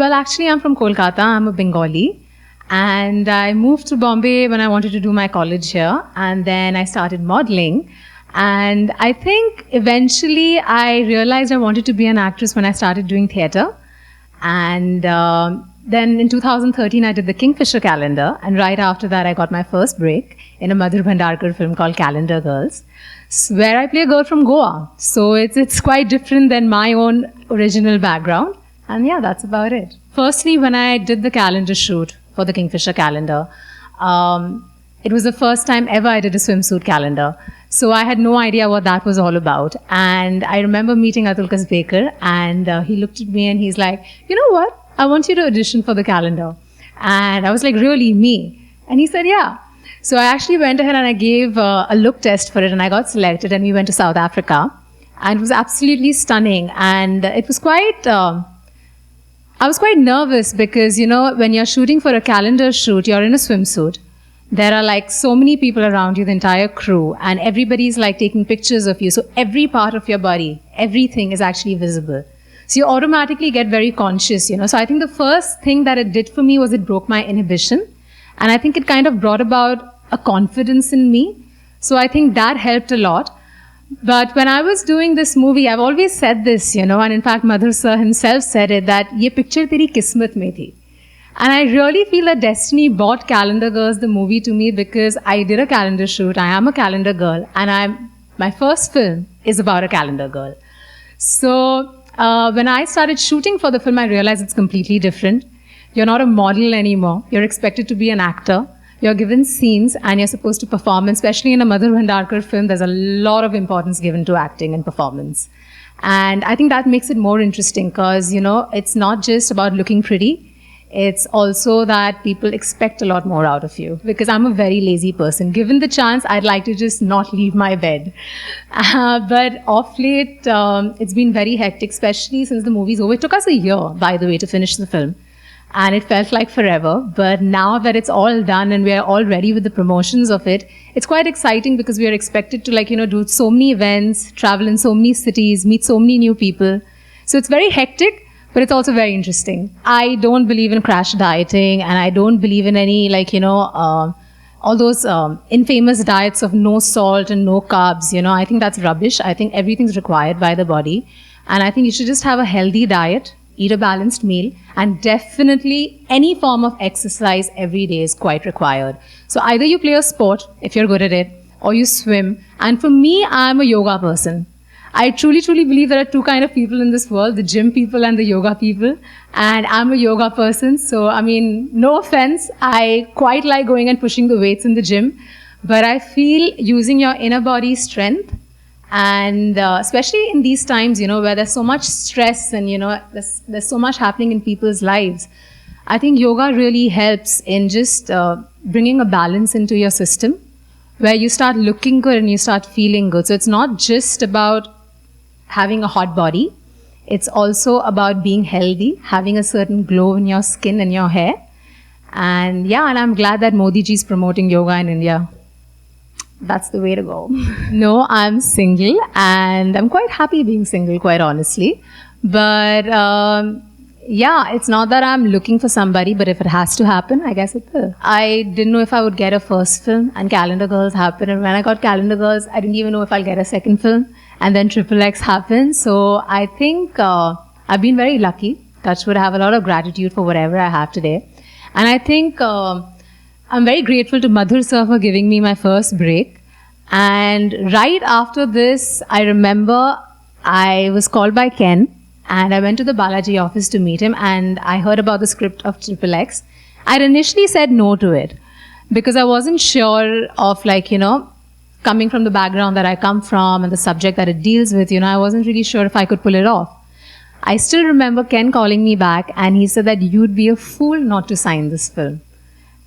Well, actually, I'm from Kolkata. I'm a Bengali. And I moved to Bombay when I wanted to do my college here. And then I started modeling. And I think eventually I realized I wanted to be an actress when I started doing theatre. And then in 2013, I did the Kingfisher calendar. And right after that, I got my first break in a Madhur Bhandarkar film called Calendar Girls, where I play a girl from Goa. So it's quite different than my own original background. And yeah, that's about it. Firstly, when I did the calendar shoot for the Kingfisher calendar, it was the first time ever I did a swimsuit calendar. So I had no idea what that was all about. And I remember meeting Atul Kasbekar, and he looked at me and he's like, you know what? I want you to audition for the calendar. And I was like, really, me? And he said, yeah. So I actually went ahead and I gave a look test for it, and I got selected, and we went to South Africa. And it was absolutely stunning. And it was quite... I was quite nervous because, you know, when you're shooting for a calendar shoot, you're in a swimsuit. There are like so many people around you, the entire crew, and everybody's like taking pictures of you. So every part of your body, everything is actually visible. So you automatically get very conscious, you know. So I think the first thing that it did for me was it broke my inhibition. And I think it kind of brought about a confidence in me. So I think that helped a lot. But when I was doing this movie, I've always said this, you know, and in fact, Madhur sir himself said it, that ye picture teri kismat mein thi. And I really feel that destiny brought Calendar Girls, the movie, to me because I did a calendar shoot. I am a calendar girl, and my first film is about a calendar girl. So when I started shooting for the film, I realized it's completely different. You're not a model anymore. You're expected to be an actor. You're given scenes and you're supposed to perform. And especially in a Madhur Bhandarkar film, there's a lot of importance given to acting and performance. And I think that makes it more interesting because, you know, it's not just about looking pretty. It's also that people expect a lot more out of you. Because I'm a very lazy person. Given the chance, I'd like to just not leave my bed. But off late, it's been very hectic, especially since the movie's over. It took us a year, by the way, to finish the film. And it felt like forever. But now that it's all done and we're all ready with the promotions of it, it's quite exciting because we are expected to, like, you know, do so many events, travel in so many cities, meet so many new people. So it's very hectic, but it's also very interesting. I don't believe in crash dieting, and I don't believe in any, like, you know, all those infamous diets of no salt and no carbs. You know, I think that's rubbish. I think everything's required by the body. And I think you should just have a healthy diet, eat a balanced meal, and definitely any form of exercise every day is quite required. So either you play a sport, if you're good at it, or you swim. And for me, I'm a yoga person. I truly, truly believe there are two kinds of people in this world, the gym people and the yoga people. And I'm a yoga person. So, I mean, no offense. I quite like going and pushing the weights in the gym. But I feel using your inner body strength, and especially in these times, you know, where there's so much stress and, you know, there's so much happening in people's lives, I think yoga really helps in just bringing a balance into your system where you start looking good and you start feeling good. So it's not just about having a hot body. It's also about being healthy, having a certain glow in your skin and your hair. And yeah, and I'm glad that Modi ji is promoting yoga in India. That's the way to go. No, I'm single, and I'm quite happy being single, quite honestly. But yeah, it's not that I'm looking for somebody, but if it has to happen, I guess it will. I didn't know if I would get a first film, and Calendar Girls happened. And when I got Calendar Girls, I didn't even know if I'll get a second film. And then Triple X happened. So I think I've been very lucky. Touch wood, I have a lot of gratitude for whatever I have today. And I think I'm very grateful to Madhur sir for giving me my first break. And right after this, I remember I was called by Ken, and I went to the Balaji office to meet him, and I heard about the script of Triple X. I initially said no to it because I wasn't sure of, like, you know, coming from the background that I come from and the subject that it deals with, you know, I wasn't really sure if I could pull it off. I still remember Ken calling me back, and he said that you'd be a fool not to sign this film.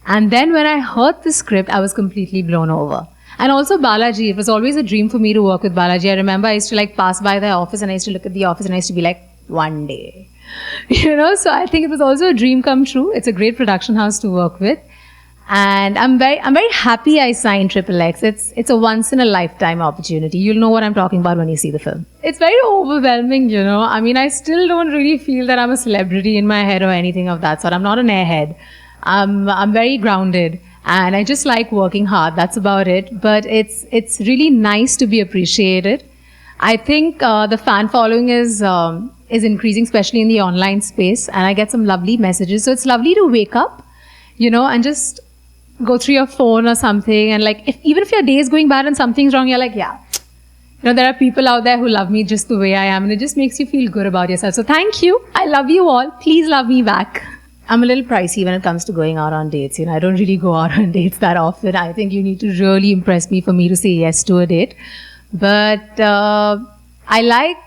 And then when I heard the script, I was completely blown over. And also Balaji, it was always a dream for me to work with Balaji. I remember I used to, like, pass by their office, and I used to look at the office, and I used to be like, one day. You know, so I think it was also a dream come true. It's a great production house to work with. And I'm very happy I signed Triple X. It's a once in a lifetime opportunity. You'll know what I'm talking about when you see the film. It's very overwhelming, you know. I mean, I still don't really feel that I'm a celebrity in my head or anything of that sort. I'm not an airhead. I'm very grounded, and I just like working hard. That's about it. But it's really nice to be appreciated. I think the fan following is increasing, especially in the online space, and I get some lovely messages. So it's lovely to wake up, you know, and just go through your phone or something, and like even if your day is going bad and something's wrong, you're like, yeah, you know, there are people out there who love me just the way I am, and it just makes you feel good about yourself. So thank you. I love you all. Please love me back. I'm a little pricey when it comes to going out on dates. You know, I don't really go out on dates that often. I think you need to really impress me for me to say yes to a date. But I like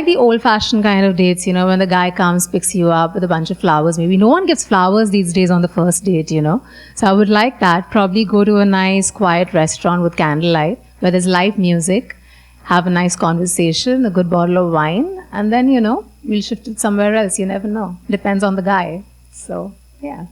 the old-fashioned kind of dates, you know, when the guy comes, picks you up with a bunch of flowers. Maybe no one gives flowers these days on the first date, you know. So I would like that. Probably go to a nice, quiet restaurant with candlelight where there's live music, have a nice conversation, a good bottle of wine, and then, you know, we'll shift it somewhere else. You never know. Depends on the guy. So, yeah.